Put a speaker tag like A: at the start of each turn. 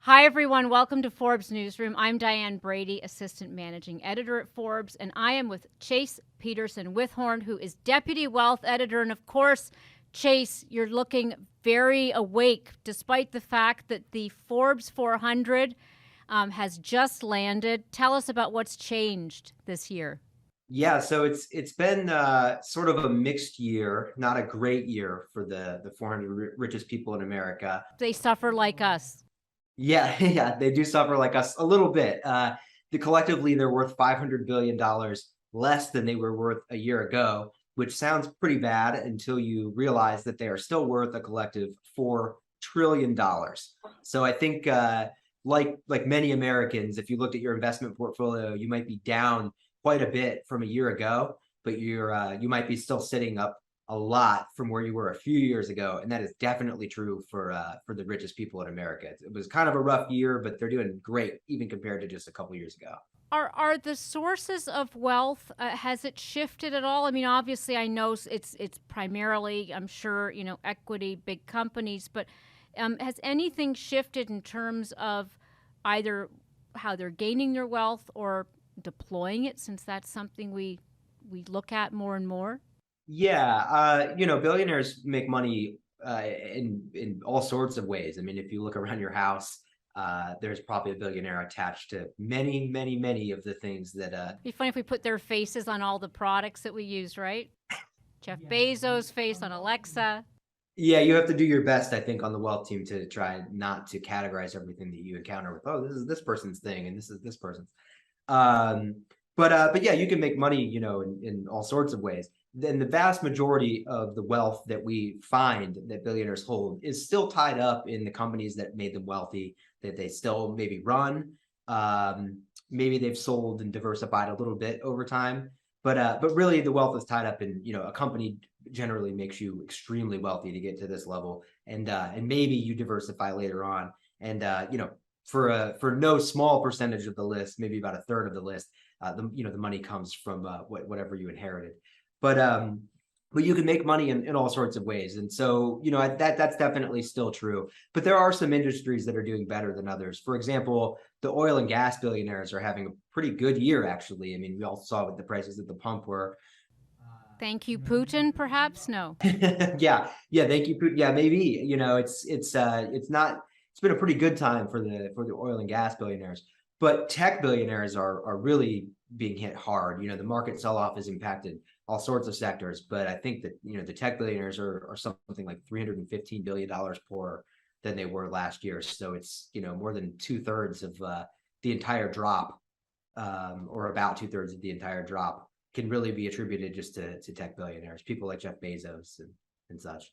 A: Hi, everyone. Welcome to Forbes Newsroom. I'm Diane Brady, Assistant Managing Editor at Forbes, and I am with Chase Peterson-Withorn, who is Deputy Wealth Editor. And of course, Chase, you're looking very awake, despite the fact that the Forbes 400 has just landed. Tell us about what's changed this year.
B: Yeah, so it's been sort of a mixed year, not a great year for the 400 richest people in America.
A: They suffer like us.
B: Yeah, yeah, they do suffer like us a little bit. Collectively, they're worth $500 billion less than they were worth a year ago, which sounds pretty bad until you realize that they are still worth a collective $4 trillion. So I think, like many Americans, if you looked at your investment portfolio, you might be down quite a bit from a year ago, but you might be still sitting up a lot from where you were a few years ago, and that is definitely true for the richest people in America. It was kind of a rough year, but they're doing great even compared to just a couple years ago.
A: Are the sources of wealth, has it shifted at all? I mean, obviously, I know it's primarily, I'm sure, equity, big companies, but has anything shifted in terms of either how they're gaining their wealth or deploying it, since that's something we look at more and more?
B: Yeah, billionaires make money in all sorts of ways. I mean, if you look around your house, there's probably a billionaire attached to many, many, many of the things that
A: Be funny if we put their faces on all the products that we use, right? Jeff Bezos' face on Alexa.
B: Yeah, you have to do your best, I think, on the wealth team to try not to categorize everything that you encounter with, oh, this is this person's thing and this is this person's. Um, but yeah, you can make money, in all sorts of ways. Then the vast majority of the wealth that we find that billionaires hold is still tied up in the companies that made them wealthy, that they still maybe run. Maybe they've sold and diversified a little bit over time, but really the wealth is tied up in, a company generally makes you extremely wealthy to get to this level, and maybe you diversify later on, and for no small percentage of the list, maybe about a third of the list, the money comes from whatever you inherited. But but you can make money in all sorts of ways, and so that's definitely still true. But there are some industries that are doing better than others. For example, the oil and gas billionaires are having a pretty good year, actually. I mean, we all saw what the prices at the pump were.
A: Thank you, Putin, perhaps? No.
B: Yeah, yeah. Thank you, Putin. Yeah, maybe. It's not. It's been a pretty good time for the oil and gas billionaires, but tech billionaires are really being hit hard. The market sell off has impacted all sorts of sectors, but I think that the tech billionaires are something like $315 billion poorer than they were last year. So it's more than two-thirds of the entire drop, or about two-thirds of the entire drop can really be attributed just to tech billionaires, people like Jeff Bezos and such.